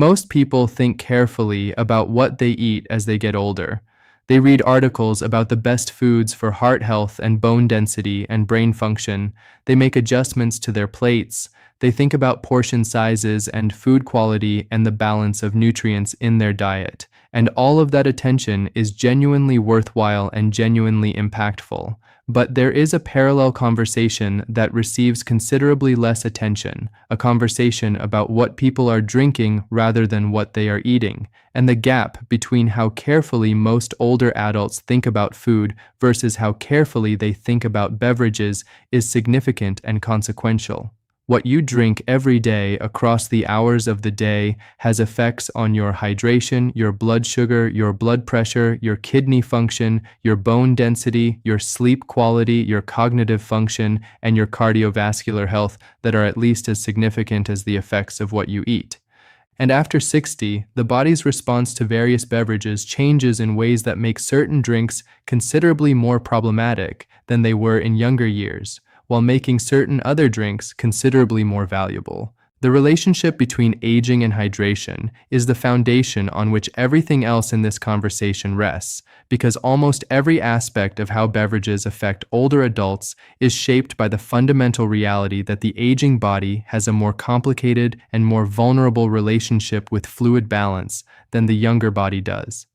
Most people think carefully about what they eat as they get older. They read articles about the best foods for heart health and bone density and brain function. They make adjustments to their plates. They think about portion sizes and food quality and the balance of nutrients in their diet. And all of that attention is genuinely worthwhile and genuinely impactful. But there is a parallel conversation that receives considerably less attention, a conversation about what people are drinking rather than what they are eating, and the gap between how carefully most older adults think about food versus how carefully they think about beverages is significant and consequential. What you drink every day across the hours of the day has effects on your hydration, your blood sugar, your blood pressure, your kidney function, your bone density, your sleep quality, your cognitive function, and your cardiovascular health that are at least as significant as the effects of what you eat. And after 60, the body's response to various beverages changes in ways that make certain drinks considerably more problematic than they were in younger years, while making certain other drinks considerably more valuable. The relationship between aging and hydration is the foundation on which everything else in this conversation rests, because almost every aspect of how beverages affect older adults is shaped by the fundamental reality that the aging body has a more complicated and more vulnerable relationship with fluid balance than the younger body does.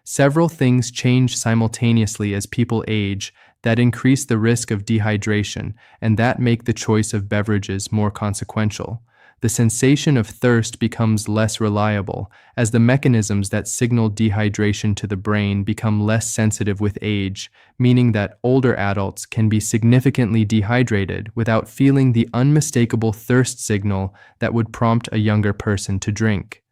Several things change simultaneously as people age that increase the risk of dehydration and that make the choice of beverages more consequential. The sensation of thirst becomes less reliable as the mechanisms that signal dehydration to the brain become less sensitive with age, meaning that older adults can be significantly dehydrated without feeling the unmistakable thirst signal that would prompt a younger person to drink.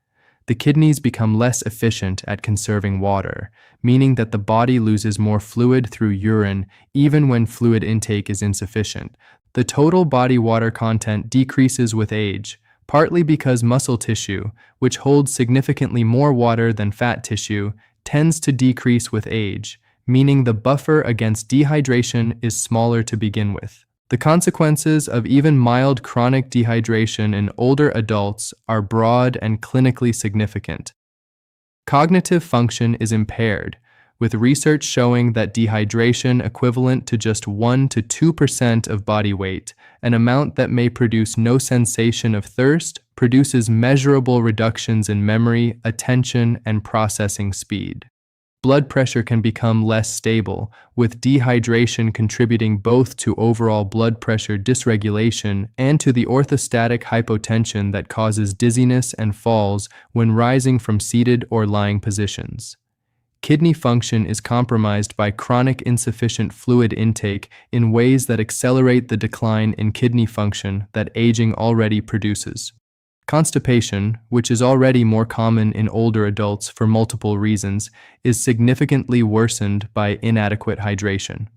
The kidneys become less efficient at conserving water, meaning that the body loses more fluid through urine even when fluid intake is insufficient. The total body water content decreases with age, partly because muscle tissue, which holds significantly more water than fat tissue, tends to decrease with age, meaning the buffer against dehydration is smaller to begin with. The consequences of even mild chronic dehydration in older adults are broad and clinically significant. Cognitive function is impaired, with research showing that dehydration equivalent to just 1 to 2% of body weight, an amount that may produce no sensation of thirst, produces measurable reductions in memory, attention, and processing speed. Blood pressure can become less stable, with dehydration contributing both to overall blood pressure dysregulation and to the orthostatic hypotension that causes dizziness and falls when rising from seated or lying positions. Kidney function is compromised by chronic insufficient fluid intake in ways that accelerate the decline in kidney function that aging already produces. Constipation, which is already more common in older adults for multiple reasons, is significantly worsened by inadequate hydration.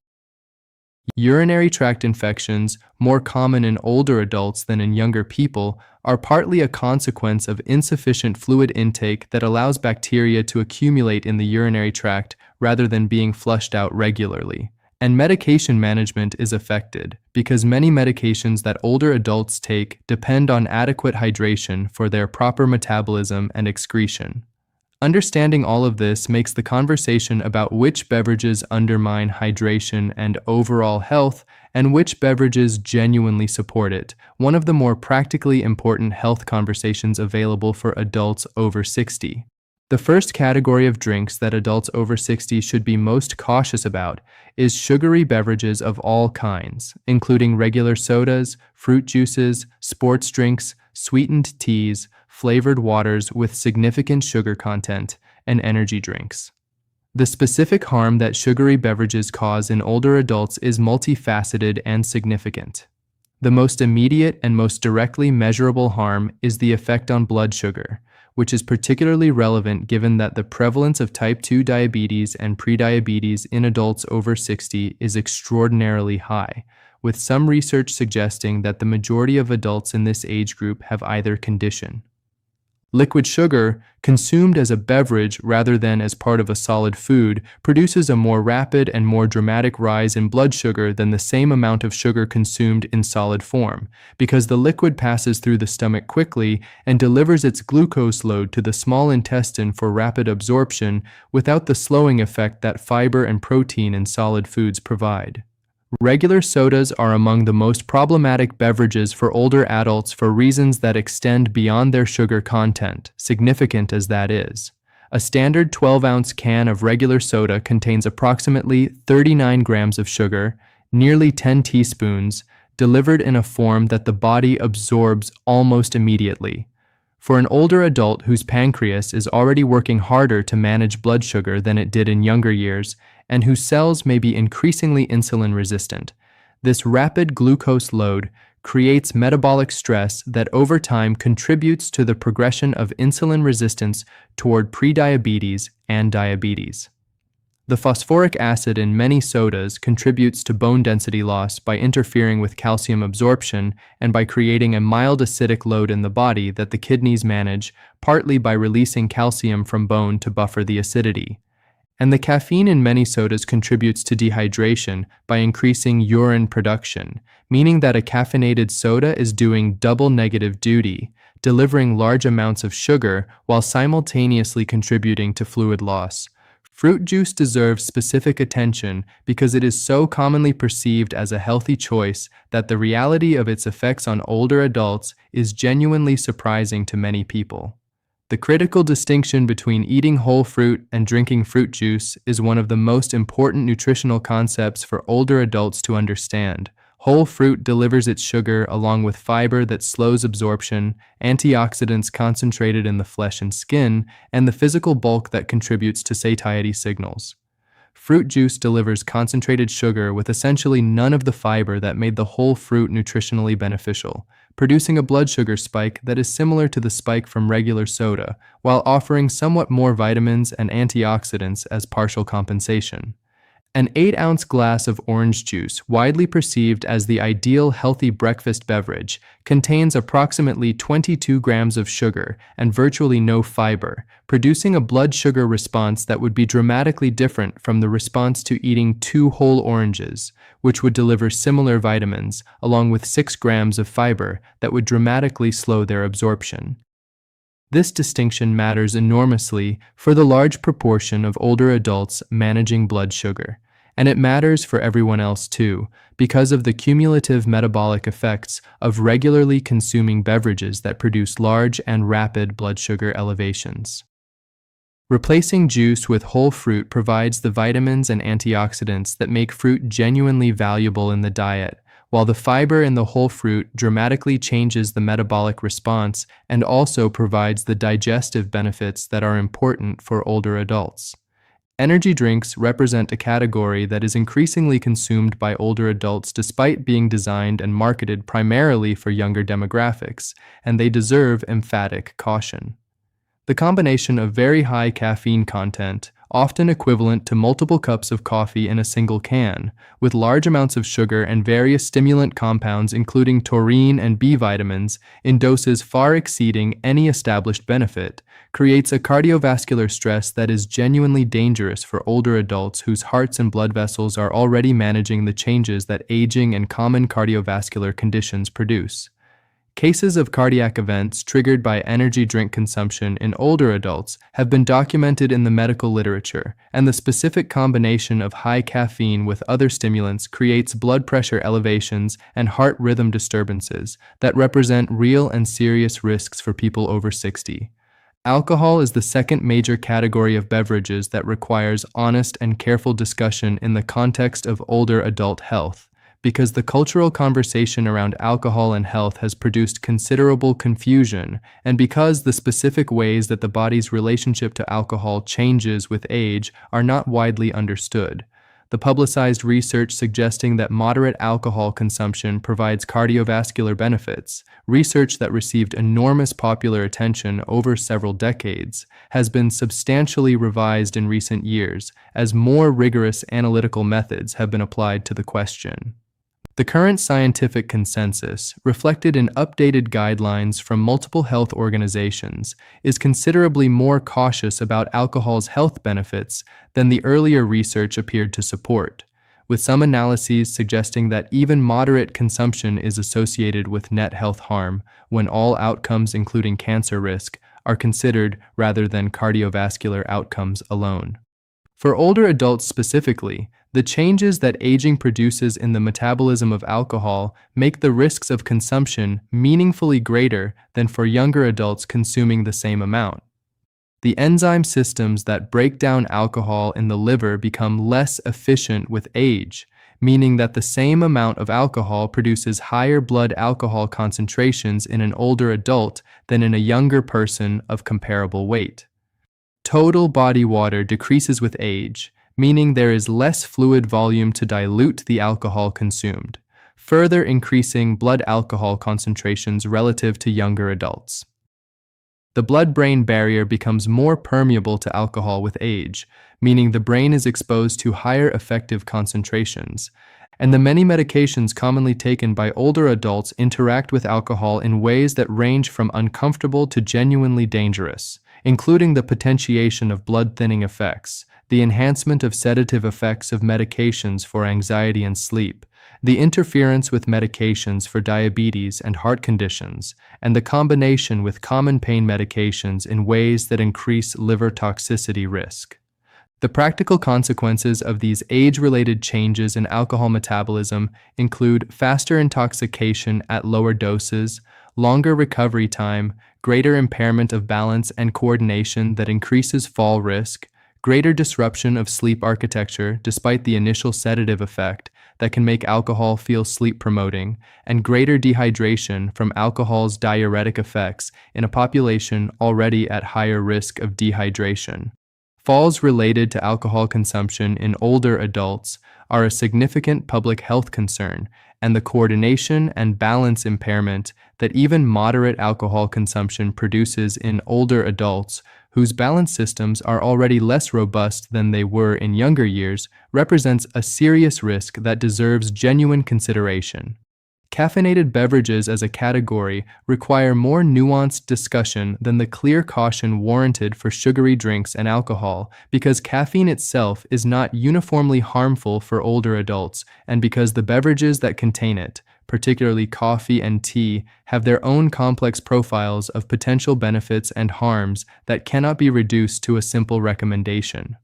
Urinary tract infections, more common in older adults than in younger people, are partly a consequence of insufficient fluid intake that allows bacteria to accumulate in the urinary tract rather than being flushed out regularly. And medication management is affected because many medications that older adults take depend on adequate hydration for their proper metabolism and excretion. Understanding all of this makes the conversation about which beverages undermine hydration and overall health and which beverages genuinely support it one of the more practically important health conversations available for adults over 60. The first category of drinks that adults over 60 should be most cautious about is sugary beverages of all kinds, including regular sodas, fruit juices, sports drinks, sweetened teas, flavored waters with significant sugar content, and energy drinks. The specific harm that sugary beverages cause in older adults is multifaceted and significant. The most immediate and most directly measurable harm is the effect on blood sugar, which is particularly relevant given that the prevalence of type 2 diabetes and prediabetes in adults over 60 is extraordinarily high, with some research suggesting that the majority of adults in this age group have either condition. Liquid sugar, consumed as a beverage rather than as part of a solid food, produces a more rapid and more dramatic rise in blood sugar than the same amount of sugar consumed in solid form, because the liquid passes through the stomach quickly and delivers its glucose load to the small intestine for rapid absorption without the slowing effect that fiber and protein in solid foods provide. Regular sodas are among the most problematic beverages for older adults for reasons that extend beyond their sugar content, significant as that is. A standard 12-ounce can of regular soda contains approximately 39 grams of sugar, nearly 10 teaspoons, delivered in a form that the body absorbs almost immediately. For an older adult whose pancreas is already working harder to manage blood sugar than it did in younger years, and whose cells may be increasingly insulin resistant, this rapid glucose load creates metabolic stress that over time contributes to the progression of insulin resistance toward prediabetes and diabetes. The phosphoric acid in many sodas contributes to bone density loss by interfering with calcium absorption and by creating a mild acidic load in the body that the kidneys manage, partly by releasing calcium from bone to buffer the acidity. And the caffeine in many sodas contributes to dehydration by increasing urine production, meaning that a caffeinated soda is doing double negative duty, delivering large amounts of sugar while simultaneously contributing to fluid loss. Fruit juice deserves specific attention because it is so commonly perceived as a healthy choice that the reality of its effects on older adults is genuinely surprising to many people. The critical distinction between eating whole fruit and drinking fruit juice is one of the most important nutritional concepts for older adults to understand. Whole fruit delivers its sugar along with fiber that slows absorption, antioxidants concentrated in the flesh and skin, and the physical bulk that contributes to satiety signals. Fruit juice delivers concentrated sugar with essentially none of the fiber that made the whole fruit nutritionally beneficial, producing a blood sugar spike that is similar to the spike from regular soda, while offering somewhat more vitamins and antioxidants as partial compensation. An 8-ounce glass of orange juice, widely perceived as the ideal healthy breakfast beverage, contains approximately 22 grams of sugar and virtually no fiber, producing a blood sugar response that would be dramatically different from the response to eating 2 whole oranges, which would deliver similar vitamins, along with 6 grams of fiber that would dramatically slow their absorption. This distinction matters enormously for the large proportion of older adults managing blood sugar, and it matters for everyone else too, because of the cumulative metabolic effects of regularly consuming beverages that produce large and rapid blood sugar elevations. Replacing juice with whole fruit provides the vitamins and antioxidants that make fruit genuinely valuable in the diet, while the fiber in the whole fruit dramatically changes the metabolic response and also provides the digestive benefits that are important for older adults. Energy drinks represent a category that is increasingly consumed by older adults despite being designed and marketed primarily for younger demographics, and they deserve emphatic caution. The combination of very high caffeine content, often equivalent to multiple cups of coffee in a single can, with large amounts of sugar and various stimulant compounds including taurine and B vitamins in doses far exceeding any established benefit, creates a cardiovascular stress that is genuinely dangerous for older adults whose hearts and blood vessels are already managing the changes that aging and common cardiovascular conditions produce. Cases of cardiac events triggered by energy drink consumption in older adults have been documented in the medical literature, and the specific combination of high caffeine with other stimulants creates blood pressure elevations and heart rhythm disturbances that represent real and serious risks for people over 60. Alcohol is the second major category of beverages that requires honest and careful discussion in the context of older adult health, because the cultural conversation around alcohol and health has produced considerable confusion, and because the specific ways that the body's relationship to alcohol changes with age are not widely understood. The publicized research suggesting that moderate alcohol consumption provides cardiovascular benefits, research that received enormous popular attention over several decades, has been substantially revised in recent years as more rigorous analytical methods have been applied to the question. The current scientific consensus, reflected in updated guidelines from multiple health organizations, is considerably more cautious about alcohol's health benefits than the earlier research appeared to support, with some analyses suggesting that even moderate consumption is associated with net health harm when all outcomes, including cancer risk, are considered rather than cardiovascular outcomes alone. For older adults specifically, the changes that aging produces in the metabolism of alcohol make the risks of consumption meaningfully greater than for younger adults consuming the same amount. The enzyme systems that break down alcohol in the liver become less efficient with age, meaning that the same amount of alcohol produces higher blood alcohol concentrations in an older adult than in a younger person of comparable weight. Total body water decreases with age, meaning there is less fluid volume to dilute the alcohol consumed, further increasing blood alcohol concentrations relative to younger adults. The blood-brain barrier becomes more permeable to alcohol with age, meaning the brain is exposed to higher effective concentrations, and the many medications commonly taken by older adults interact with alcohol in ways that range from uncomfortable to genuinely dangerous, including the potentiation of blood-thinning effects, the enhancement of sedative effects of medications for anxiety and sleep, the interference with medications for diabetes and heart conditions, and the combination with common pain medications in ways that increase liver toxicity risk. The practical consequences of these age-related changes in alcohol metabolism include faster intoxication at lower doses, longer recovery time, greater impairment of balance and coordination that increases fall risk, greater disruption of sleep architecture despite the initial sedative effect that can make alcohol feel sleep-promoting, and greater dehydration from alcohol's diuretic effects in a population already at higher risk of dehydration. Falls related to alcohol consumption in older adults are a significant public health concern, and the coordination and balance impairment that even moderate alcohol consumption produces in older adults whose balance systems are already less robust than they were in younger years represents a serious risk that deserves genuine consideration. Caffeinated beverages as a category require more nuanced discussion than the clear caution warranted for sugary drinks and alcohol, because caffeine itself is not uniformly harmful for older adults, and because the beverages that contain it, particularly coffee and tea, have their own complex profiles of potential benefits and harms that cannot be reduced to a simple recommendation.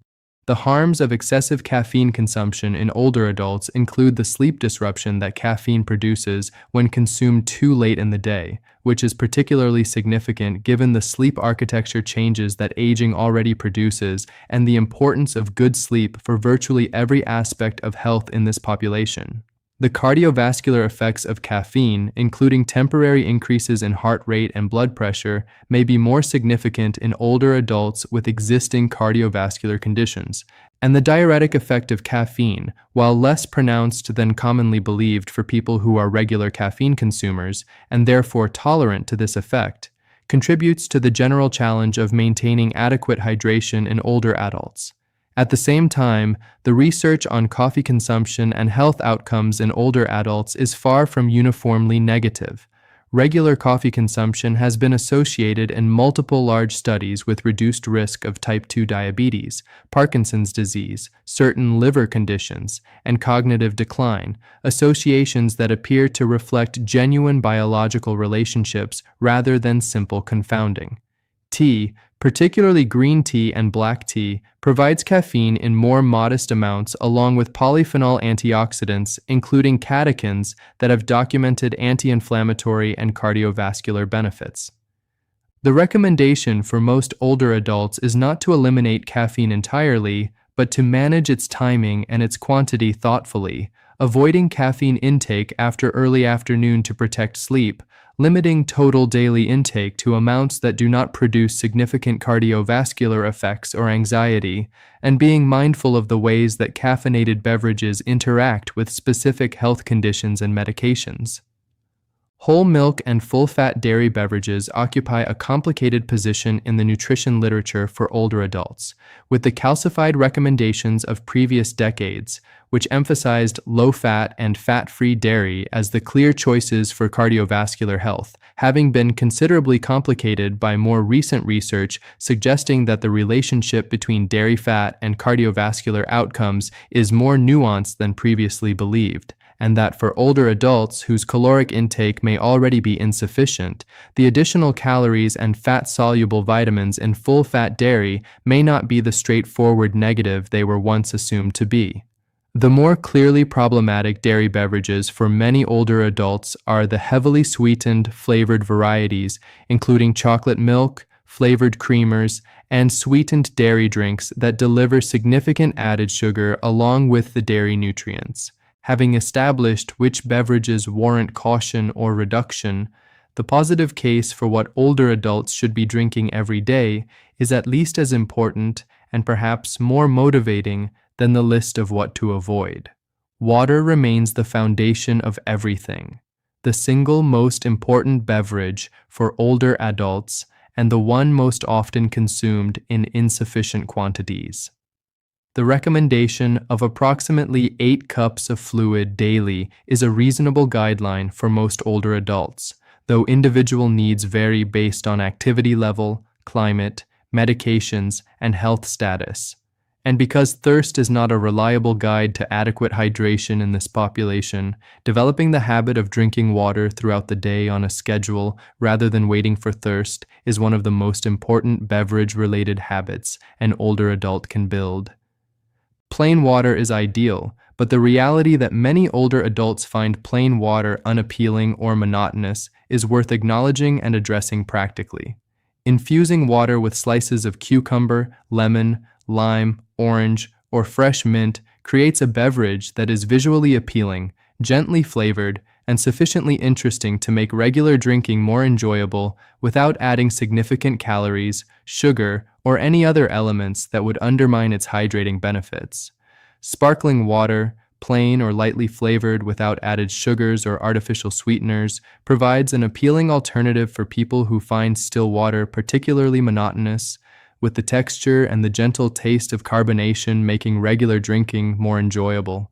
The harms of excessive caffeine consumption in older adults include the sleep disruption that caffeine produces when consumed too late in the day, which is particularly significant given the sleep architecture changes that aging already produces and the importance of good sleep for virtually every aspect of health in this population. The cardiovascular effects of caffeine, including temporary increases in heart rate and blood pressure, may be more significant in older adults with existing cardiovascular conditions, and the diuretic effect of caffeine, while less pronounced than commonly believed for people who are regular caffeine consumers and therefore tolerant to this effect, contributes to the general challenge of maintaining adequate hydration in older adults. At the same time, the research on coffee consumption and health outcomes in older adults is far from uniformly negative. Regular coffee consumption has been associated in multiple large studies with reduced risk of type 2 diabetes, Parkinson's disease, certain liver conditions, and cognitive decline, associations that appear to reflect genuine biological relationships rather than simple confounding. Tea, particularly green tea and black tea, provides caffeine in more modest amounts along with polyphenol antioxidants, including catechins, that have documented anti-inflammatory and cardiovascular benefits. The recommendation for most older adults is not to eliminate caffeine entirely, but to manage its timing and its quantity thoughtfully, avoiding caffeine intake after early afternoon to protect sleep, limiting total daily intake to amounts that do not produce significant cardiovascular effects or anxiety, and being mindful of the ways that caffeinated beverages interact with specific health conditions and medications. Whole milk and full-fat dairy beverages occupy a complicated position in the nutrition literature for older adults, with the calcified recommendations of previous decades, which emphasized low-fat and fat-free dairy as the clear choices for cardiovascular health, having been considerably complicated by more recent research suggesting that the relationship between dairy fat and cardiovascular outcomes is more nuanced than previously believed, and that for older adults whose caloric intake may already be insufficient, the additional calories and fat-soluble vitamins in full-fat dairy may not be the straightforward negative they were once assumed to be. The more clearly problematic dairy beverages for many older adults are the heavily sweetened, flavored varieties, including chocolate milk, flavored creamers, and sweetened dairy drinks that deliver significant added sugar along with the dairy nutrients. Having established which beverages warrant caution or reduction, the positive case for what older adults should be drinking every day is at least as important and perhaps more motivating than the list of what to avoid. Water remains the foundation of everything, the single most important beverage for older adults and the one most often consumed in insufficient quantities. The recommendation of approximately 8 cups of fluid daily is a reasonable guideline for most older adults, though individual needs vary based on activity level, climate, medications, and health status. And because thirst is not a reliable guide to adequate hydration in this population, developing the habit of drinking water throughout the day on a schedule rather than waiting for thirst is one of the most important beverage-related habits an older adult can build. Plain water is ideal, but the reality that many older adults find plain water unappealing or monotonous is worth acknowledging and addressing practically. Infusing water with slices of cucumber, lemon, lime, orange, or fresh mint creates a beverage that is visually appealing, gently flavored, and sufficiently interesting to make regular drinking more enjoyable without adding significant calories, sugar, or any other elements that would undermine its hydrating benefits. Sparkling water, plain or lightly flavored without added sugars or artificial sweeteners, provides an appealing alternative for people who find still water particularly monotonous, with the texture and the gentle taste of carbonation making regular drinking more enjoyable.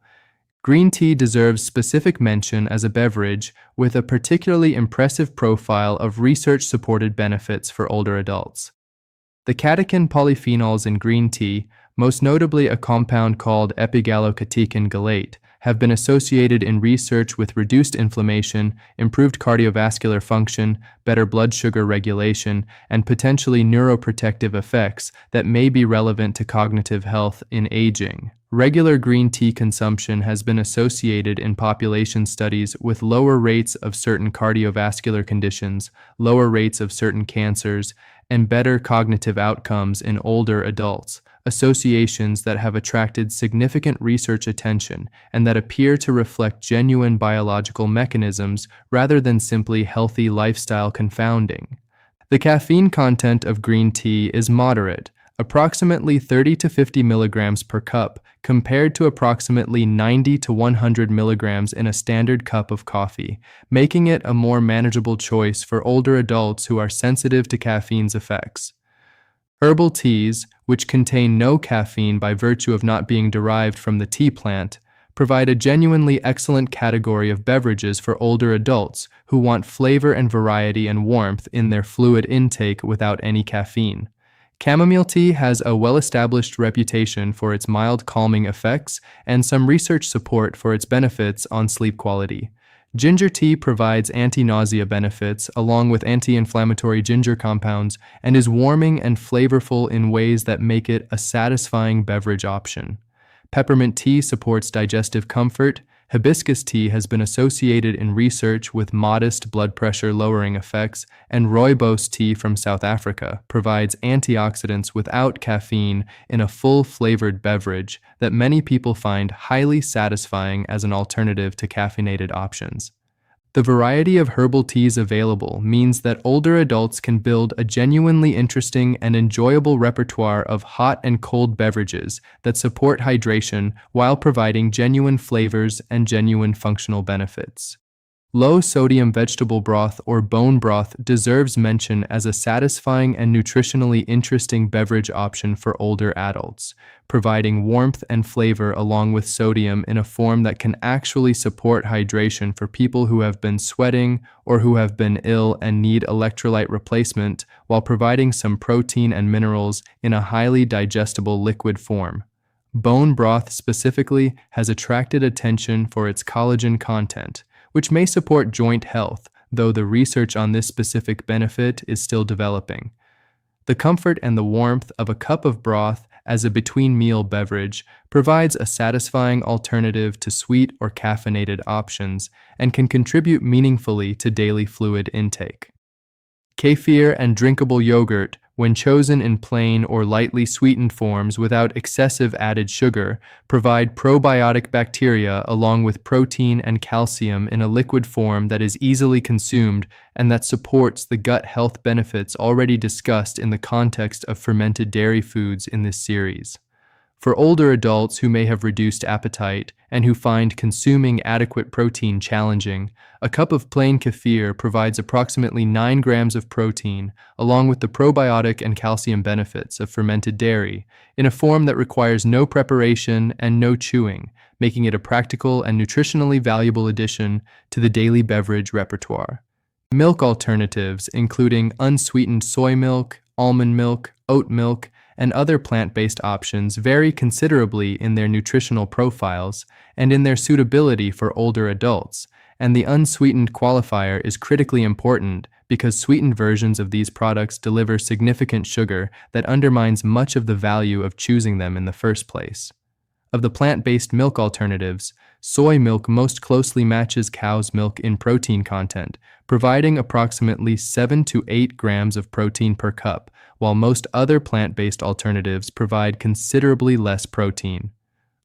Green tea deserves specific mention as a beverage with a particularly impressive profile of research-supported benefits for older adults. The catechin polyphenols in green tea, most notably a compound called epigallocatechin gallate, have been associated in research with reduced inflammation, improved cardiovascular function, better blood sugar regulation, and potentially neuroprotective effects that may be relevant to cognitive health in aging. Regular green tea consumption has been associated in population studies with lower rates of certain cardiovascular conditions, lower rates of certain cancers, and better cognitive outcomes in older adults, associations that have attracted significant research attention and that appear to reflect genuine biological mechanisms rather than simply healthy lifestyle confounding. The caffeine content of green tea is moderate, approximately 30 to 50 milligrams per cup, compared to approximately 90 to 100 milligrams in a standard cup of coffee, making it a more manageable choice for older adults who are sensitive to caffeine's effects. Herbal teas, which contain no caffeine by virtue of not being derived from the tea plant, provide a genuinely excellent category of beverages for older adults who want flavor and variety and warmth in their fluid intake without any caffeine. Chamomile tea has a well-established reputation for its mild calming effects and some research support for its benefits on sleep quality. Ginger tea provides anti-nausea benefits along with anti-inflammatory ginger compounds and is warming and flavorful in ways that make it a satisfying beverage option. Peppermint tea supports digestive comfort. Hibiscus tea has been associated in research with modest blood pressure lowering effects, and rooibos tea from South Africa provides antioxidants without caffeine in a full-flavored beverage that many people find highly satisfying as an alternative to caffeinated options. The variety of herbal teas available means that older adults can build a genuinely interesting and enjoyable repertoire of hot and cold beverages that support hydration while providing genuine flavors and genuine functional benefits. Low-sodium vegetable broth or bone broth deserves mention as a satisfying and nutritionally interesting beverage option for older adults, providing warmth and flavor along with sodium in a form that can actually support hydration for people who have been sweating or who have been ill and need electrolyte replacement, while providing some protein and minerals in a highly digestible liquid form. Bone broth specifically has attracted attention for its collagen content, which may support joint health, though the research on this specific benefit is still developing. The comfort and the warmth of a cup of broth as a between-meal beverage provides a satisfying alternative to sweet or caffeinated options and can contribute meaningfully to daily fluid intake. Kefir and drinkable yogurt, when chosen in plain or lightly sweetened forms without excessive added sugar, provide probiotic bacteria along with protein and calcium in a liquid form that is easily consumed and that supports the gut health benefits already discussed in the context of fermented dairy foods in this series. For older adults who may have reduced appetite and who find consuming adequate protein challenging, a cup of plain kefir provides approximately 9 grams of protein, along with the probiotic and calcium benefits of fermented dairy, in a form that requires no preparation and no chewing, making it a practical and nutritionally valuable addition to the daily beverage repertoire. Milk alternatives, including unsweetened soy milk, almond milk, oat milk, and other plant-based options, vary considerably in their nutritional profiles and in their suitability for older adults, and the unsweetened qualifier is critically important because sweetened versions of these products deliver significant sugar that undermines much of the value of choosing them in the first place. Of the plant-based milk alternatives, soy milk most closely matches cow's milk in protein content, providing approximately 7 to 8 grams of protein per cup, while most other plant-based alternatives provide considerably less protein.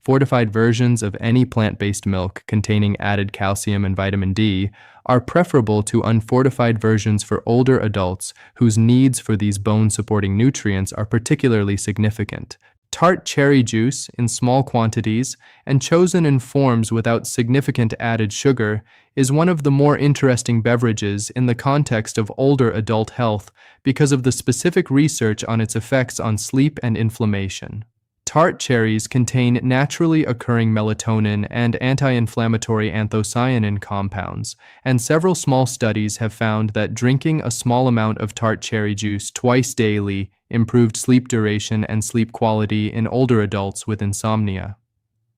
Fortified versions of any plant-based milk containing added calcium and vitamin D are preferable to unfortified versions for older adults whose needs for these bone-supporting nutrients are particularly significant. Tart cherry juice in small quantities and chosen in forms without significant added sugar is one of the more interesting beverages in the context of older adult health because of the specific research on its effects on sleep and inflammation. Tart cherries contain naturally occurring melatonin and anti-inflammatory anthocyanin compounds, and several small studies have found that drinking a small amount of tart cherry juice twice daily improved sleep duration and sleep quality in older adults with insomnia.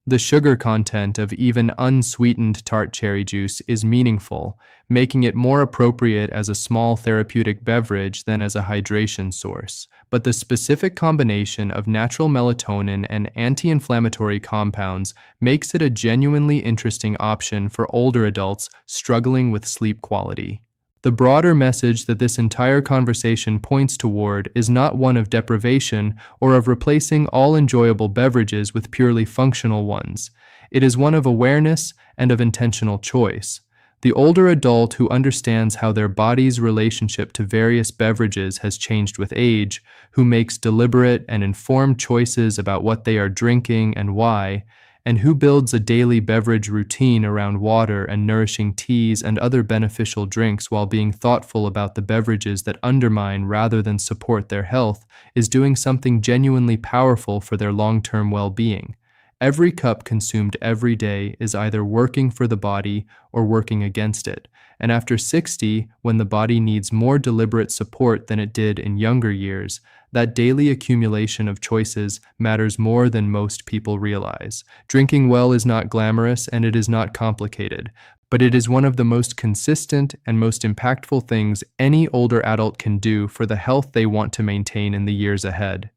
The sugar content of even unsweetened tart cherry juice is meaningful, making it more appropriate as a small therapeutic beverage than as a hydration source. But the specific combination of natural melatonin and anti-inflammatory compounds makes it a genuinely interesting option for older adults struggling with sleep quality. The broader message that this entire conversation points toward is not one of deprivation or of replacing all enjoyable beverages with purely functional ones. It is one of awareness and of intentional choice. The older adult who understands how their body's relationship to various beverages has changed with age, who makes deliberate and informed choices about what they are drinking and why, and who builds a daily beverage routine around water and nourishing teas and other beneficial drinks while being thoughtful about the beverages that undermine rather than support their health, is doing something genuinely powerful for their long-term well-being. Every cup consumed every day is either working for the body or working against it, and after 60, when the body needs more deliberate support than it did in younger years, that daily accumulation of choices matters more than most people realize. Drinking well is not glamorous and it is not complicated, but it is one of the most consistent and most impactful things any older adult can do for the health they want to maintain in the years ahead.